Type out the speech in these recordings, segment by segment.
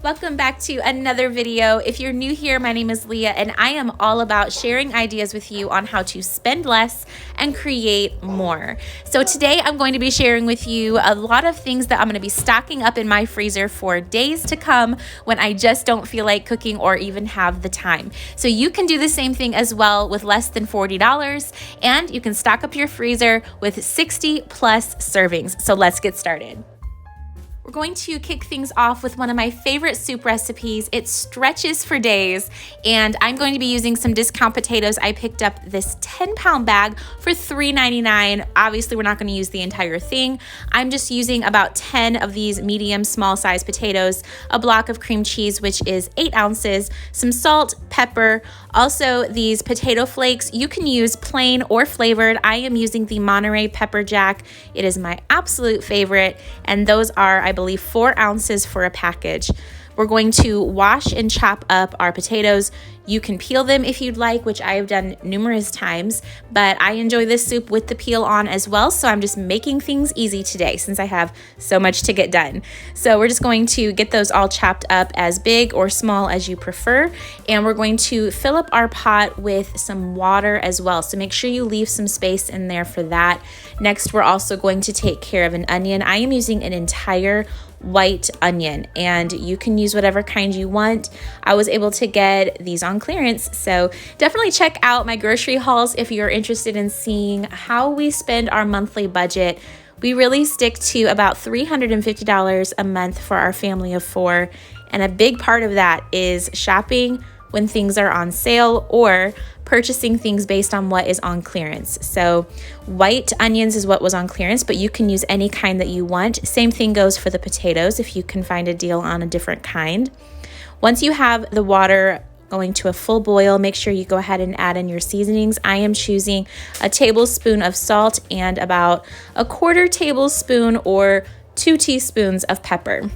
Welcome back to another video. If you're new here, my name is Leah and I am all about sharing ideas with you on how to spend less and create more. So today I'm going to be sharing with you a lot of things that I'm going to be stocking up in my freezer for days to come when I just don't feel like cooking or even have the time. So you can do the same thing as well with less than $40 and you can stock up your freezer with 60 plus servings. So let's get started. We're going to kick things off with one of my favorite soup recipes. It stretches for days, and I'm going to be using some discount potatoes. I picked up this 10-pound bag for $3.99. Obviously, we're not going to use the entire thing. I'm just using about 10 of these medium, small-sized potatoes, a block of cream cheese, which is 8 ounces, some salt, pepper, also these potato flakes. You can use plain or flavored. I am using the Monterey Pepper Jack. It is my absolute favorite, and those are, I believe, 4 ounces for a package. We're going to wash and chop up our potatoes. You can peel them if you'd like, which I have done numerous times, but I enjoy this soup with the peel on as well, so I'm just making things easy today since I have so much to get done. So we're just going to get those all chopped up as big or small as you prefer, and we're going to fill up our pot with some water as well, so make sure you leave some space in there for that. Next, we're also going to take care of an onion. I am using an entire white onion, and you can use whatever kind you want. I was able to get these on clearance, so definitely check out my grocery hauls if you're interested in seeing how we spend our monthly budget. We really stick to about $350 a month for our family of 4, and a big part of that is shopping when things are on sale or purchasing things based on what is on clearance. So white onions is what was on clearance, but you can use any kind that you want. Same thing goes for the potatoes if you can find a deal on a different kind. Once you have the water going to a full boil, make sure you go ahead and add in your seasonings. I am choosing a tablespoon of salt and about a 1/4 tablespoon or 2 teaspoons of pepper.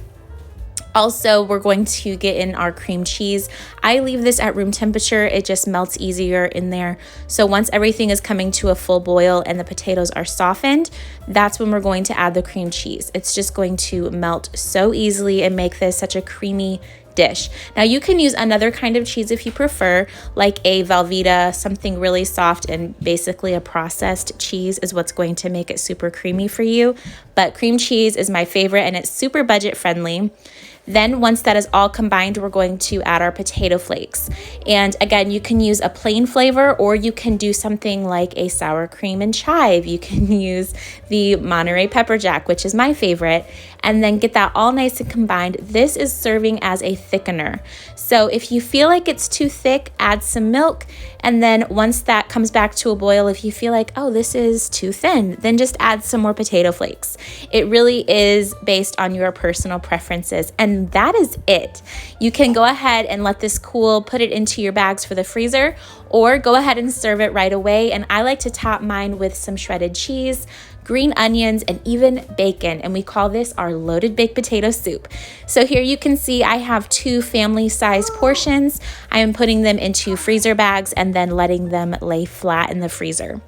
Also, we're going to get in our cream cheese. I leave this at room temperature. It just melts easier in there. So once everything is coming to a full boil and the potatoes are softened, that's when we're going to add the cream cheese. It's just going to melt so easily and make this such a creamy dish. Now you can use another kind of cheese if you prefer, like a Velveeta, something really soft, and basically a processed cheese is what's going to make it super creamy for you. But cream cheese is my favorite and it's super budget friendly. Then once that is all combined, we're going to add our potato flakes. And again, you can use a plain flavor or you can do something like a sour cream and chive. You can use the Monterey Pepper Jack, which is my favorite, and then get that all nice and combined. This is serving as a thickener. So if you feel like it's too thick, add some milk. And then once that comes back to a boil, if you feel like, oh, this is too thin, then just add some more potato flakes. It really is based on your personal preferences. And that is it. You can go ahead and let this cool, put it into your bags for the freezer, or go ahead and serve it right away. And I like to top mine with some shredded cheese, green onions, and even bacon, and we call this our loaded baked potato soup. So here you can see I have 2 family-sized portions. I am putting them into freezer bags and then letting them lay flat in the freezer.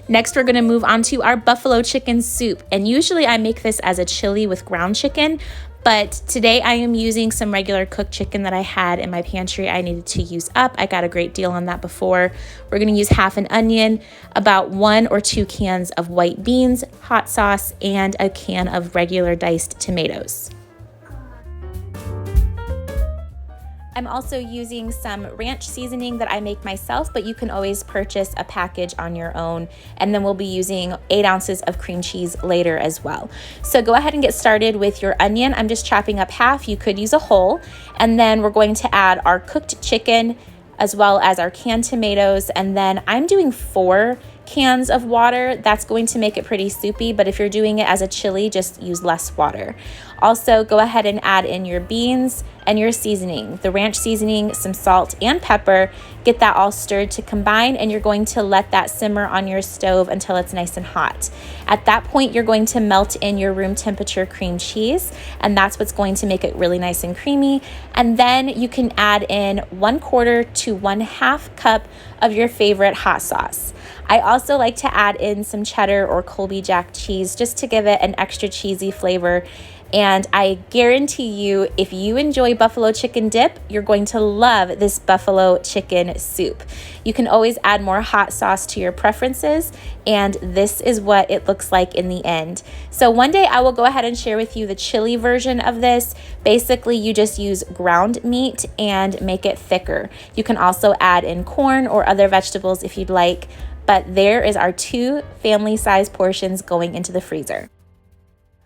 Next, we're going to move on to our buffalo chicken soup, and usually I make this as a chili with ground chicken, but today I am using some regular cooked chicken that I had in my pantry I needed to use up. I got a great deal on that before. We're going to use half an onion, about 1 or 2 cans of white beans, hot sauce, and a can of regular diced tomatoes. I'm also using some ranch seasoning that I make myself, but you can always purchase a package on your own. And then we'll be using 8 ounces of cream cheese later as well. So go ahead and get started with your onion. I'm just chopping up half. You could use a whole. And then we're going to add our cooked chicken as well as our canned tomatoes. And then I'm doing 4 cans of water. That's going to make it pretty soupy, but if you're doing it as a chili, just use less water. Also, go ahead and add in your beans and your seasoning, the ranch seasoning, some salt and pepper. Get that all stirred to combine, and you're going to let that simmer on your stove until it's nice and hot. At that point, you're going to melt in your room temperature cream cheese, and that's what's going to make it really nice and creamy. And then you can add in 1/4 to 1/2 cup of your favorite hot sauce. I also like to add in some cheddar or Colby Jack cheese just to give it an extra cheesy flavor. And I guarantee you, if you enjoy buffalo chicken dip, you're going to love this buffalo chicken soup. You can always add more hot sauce to your preferences, and this is what it looks like in the end. So one day I will go ahead and share with you the chili version of this. Basically, you just use ground meat and make it thicker. You can also add in corn or other vegetables if you'd like, but there is our 2 family-size portions going into the freezer.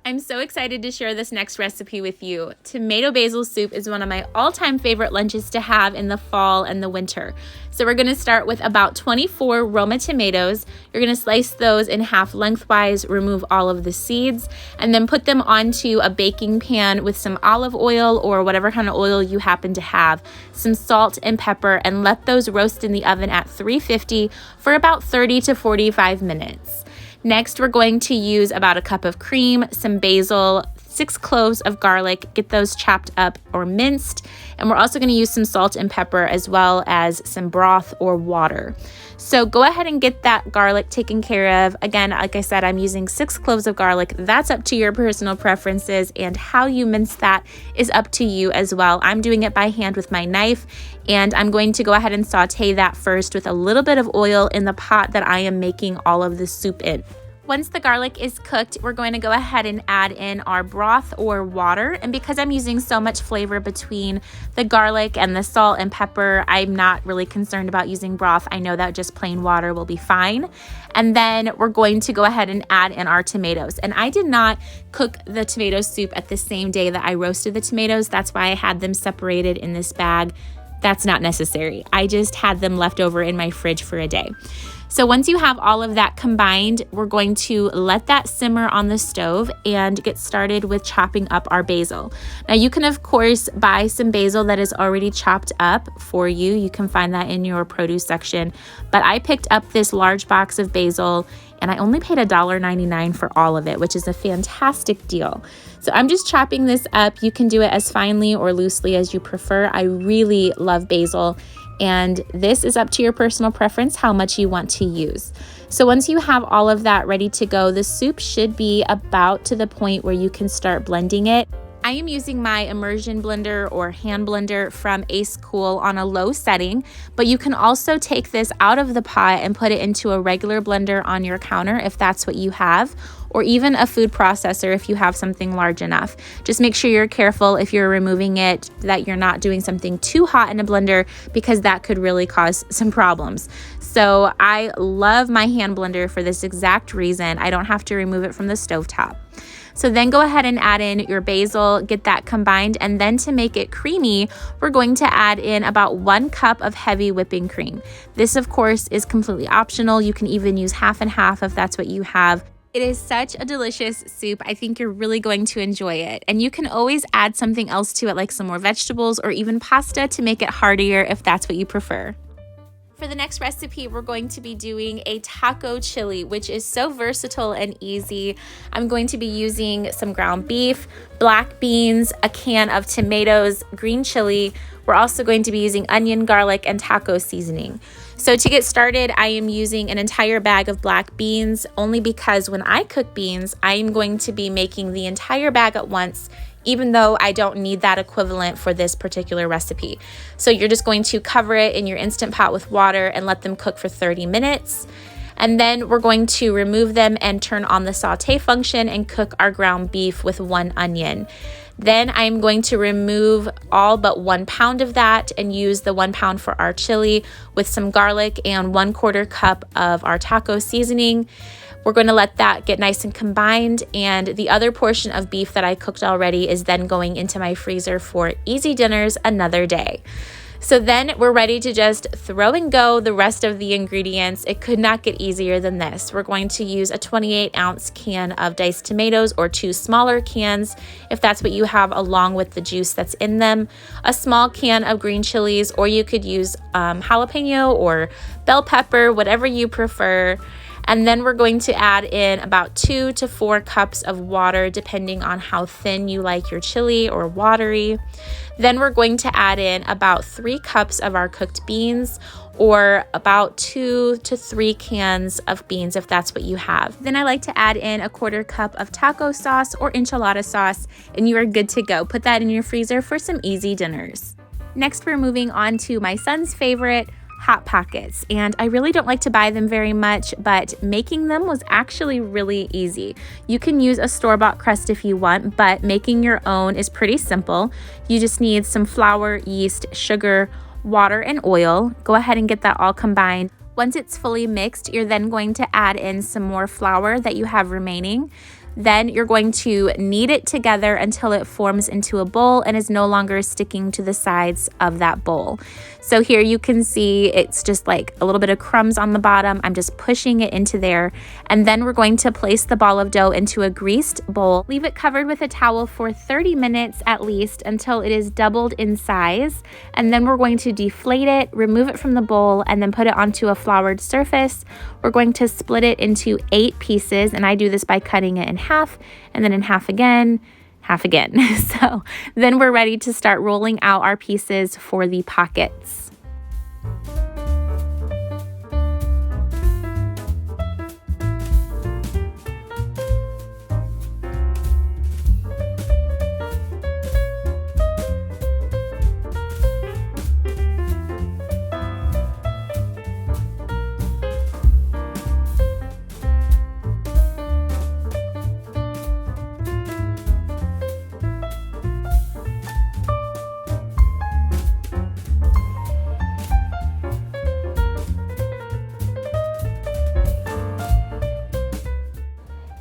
I'm so excited to share this next recipe with you. Tomato basil soup is one of my all-time favorite lunches to have in the fall and the winter. So we're gonna start with about 24 Roma tomatoes. You're gonna slice those in half lengthwise, remove all of the seeds, and then put them onto a baking pan with some olive oil or whatever kind of oil you happen to have, some salt and pepper, and let those roast in the oven at 350 for about 30 to 45 minutes. Next, we're going to use about a cup of cream, some basil, 6 cloves of garlic, get those chopped up or minced, and we're also going to use some salt and pepper as well as some broth or water. So go ahead and get that garlic taken care of. Again, like I said, I'm using 6 cloves of garlic. That's up to your personal preferences, and how you mince that is up to you as well. I'm doing it by hand with my knife, and I'm going to go ahead and saute that first with a little bit of oil in the pot that I am making all of the soup in. Once the garlic is cooked, we're going to go ahead and add in our broth or water. And because I'm using so much flavor between the garlic and the salt and pepper, I'm not really concerned about using broth. I know that just plain water will be fine. And then we're going to go ahead and add in our tomatoes. And I did not cook the tomato soup at the same day that I roasted the tomatoes. That's why I had them separated in this bag. That's not necessary. I just had them left over in my fridge for a day. So once you have all of that combined, we're going to let that simmer on the stove and get started with chopping up our basil. Now you can of course buy some basil that is already chopped up for you. You can find that in your produce section, but I picked up this large box of basil and I only paid $1.99 for all of it, which is a fantastic deal. So I'm just chopping this up. You can do it as finely or loosely as you prefer. I really love basil, and this is up to your personal preference how much you want to use. So once you have all of that ready to go, the soup should be about to the point where you can start blending it. I am using my immersion blender or hand blender from Ace Cool on a low setting, but you can also take this out of the pot and put it into a regular blender on your counter if that's what you have, or even a food processor if you have something large enough. Just make sure you're careful if you're removing it that you're not doing something too hot in a blender, because that could really cause some problems. So I love my hand blender for this exact reason. I don't have to remove it from the stovetop. So then go ahead and add in your basil, get that combined, and then to make it creamy, we're going to add in about 1 cup of heavy whipping cream. This, of course, is completely optional. You can even use half and half if that's what you have. It is such a delicious soup. I think you're really going to enjoy it. And you can always add something else to it, like some more vegetables or even pasta to make it heartier if that's what you prefer. For the next recipe, we're going to be doing a taco chili, which is so versatile and easy. I'm going to be using some ground beef, black beans, a can of tomatoes, green chili. We're also going to be using onion, garlic, and taco seasoning. So to get started, I am using an entire bag of black beans, only because when I cook beans, I'm going to be making the entire bag at once, even though I don't need that equivalent for this particular recipe. So you're just going to cover it in your Instant Pot with water and let them cook for 30 minutes. And then we're going to remove them and turn on the saute function and cook our ground beef with 1 onion. Then I'm going to remove all but 1 pound of that and use the 1 pound for our chili with some garlic and 1/4 cup of our taco seasoning. We're going to let that get nice and combined, and the other portion of beef that I cooked already is then going into my freezer for easy dinners another day. So then we're ready to just throw and go the rest of the ingredients. It could not get easier than this. We're going to use a 28-ounce can of diced tomatoes, or 2 smaller cans if that's what you have, along with the juice that's in them, a small can of green chilies, or you could use jalapeno or bell pepper, whatever you prefer. And then we're going to add in about 2 to 4 cups of water, depending on how thin you like your chili or watery. Then we're going to add in about 3 cups of our cooked beans, or about 2 to 3 cans of beans if that's what you have. Then I like to add in a 1/4 cup of taco sauce or enchilada sauce, and you are good to go. Put that in your freezer for some easy dinners. Next, we're moving on to my son's favorite, Hot Pockets, and I really don't like to buy them very much, but making them was actually really easy. You can use a store-bought crust if you want, but making your own is pretty simple. You just need some flour, yeast, sugar, water, and oil. Go ahead and get that all combined. Once it's fully mixed, you're then going to add in some more flour that you have remaining. Then you're going to knead it together until it forms into a bowl and is no longer sticking to the sides of that bowl. So here you can see it's just like a little bit of crumbs on the bottom. I'm just pushing it into there. And then we're going to place the ball of dough into a greased bowl. Leave it covered with a towel for 30 minutes at least until it is doubled in size. And then we're going to deflate it, remove it from the bowl, and then put it onto a floured surface. We're going to split it into 8 pieces, and I do this by cutting it in half, and then in half again. So then we're ready to start rolling out our pieces for the pockets.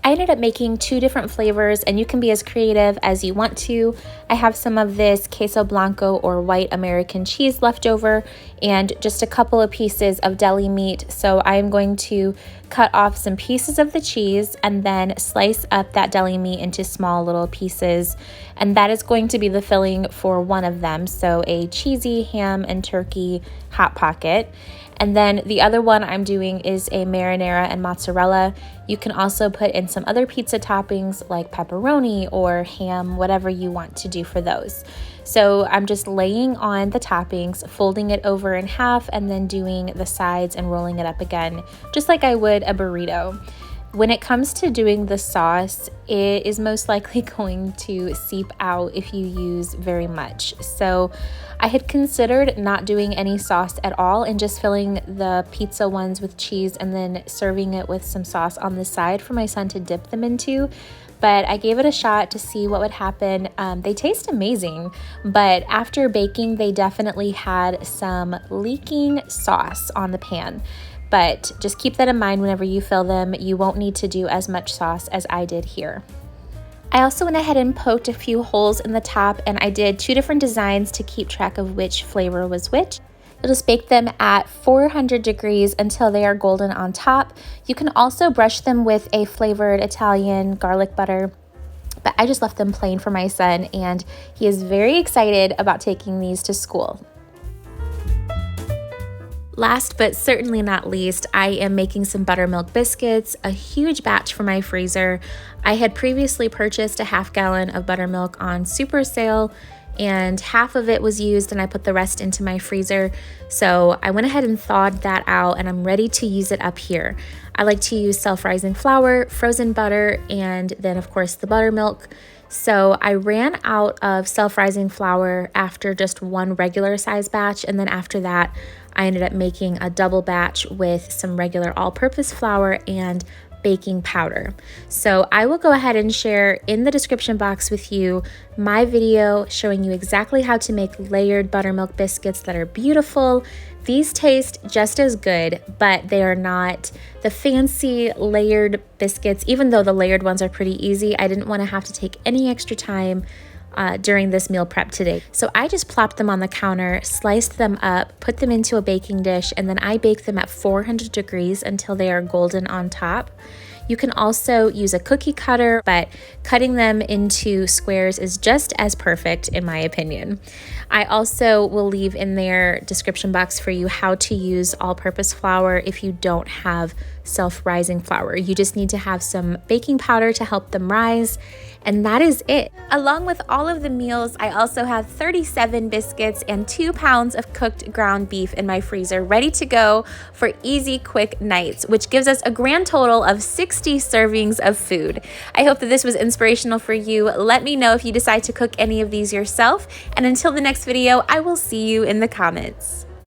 I ended up making 2 different flavors, and you can be as creative as you want to. I have some of this queso blanco or white American cheese left over and just a couple of pieces of deli meat. So I'm going to cut off some pieces of the cheese and then slice up that deli meat into small little pieces. And that is going to be the filling for one of them. So a cheesy ham and turkey Hot Pocket. And then the other one I'm doing is a marinara and mozzarella. You can also put in some other pizza toppings like pepperoni or ham, whatever you want to do for those. So I'm just laying on the toppings, folding it over in half, and then doing the sides and rolling it up again, just like I would a burrito. When it comes to doing the sauce, it is most likely going to seep out if you use very much. So I had considered not doing any sauce at all and just filling the pizza ones with cheese and then serving it with some sauce on the side for my son to dip them into. But I gave it a shot to see what would happen. They taste amazing, but after baking, they definitely had some leaking sauce on the pan. But just keep that in mind whenever you fill them. You won't need to do as much sauce as I did here. I also went ahead and poked a few holes in the top, and I did 2 different designs to keep track of which flavor was which. You'll just bake them at 400 degrees until they are golden on top. You can also brush them with a flavored Italian garlic butter, but I just left them plain for my son, and he is very excited about taking these to school. Last but certainly not least, I am making some buttermilk biscuits, a huge batch for my freezer. I had previously purchased a half gallon of buttermilk on super sale, and half of it was used and I put the rest into my freezer. So I went ahead and thawed that out, and I'm ready to use it up here. I like to use self-rising flour, frozen butter, and then of course the buttermilk. So I ran out of self-rising flour after just one regular size batch, and then after that I ended up making a double batch with some regular all-purpose flour and baking powder. So I will go ahead and share in the description box with you my video showing you exactly how to make layered buttermilk biscuits that are beautiful. These taste just as good, but they are not the fancy layered biscuits. Even though the layered ones are pretty easy, I didn't want to have to take any extra time during this meal prep today. So I just plopped them on the counter, sliced them up, put them into a baking dish, and then I bake them at 400 degrees until they are golden on top. You can also use a cookie cutter, but cutting them into squares is just as perfect in my opinion. I also will leave in their description box for you how to use all-purpose flour if you don't have self-rising flour. You just need to have some baking powder to help them rise, and that is it. Along with all of the meals, I also have 37 biscuits and 2 pounds of cooked ground beef in my freezer ready to go for easy, quick nights, which gives us a grand total of 60 servings of food. I hope that this was inspirational for you. Let me know if you decide to cook any of these yourself, and until the next video, I will see you in the comments.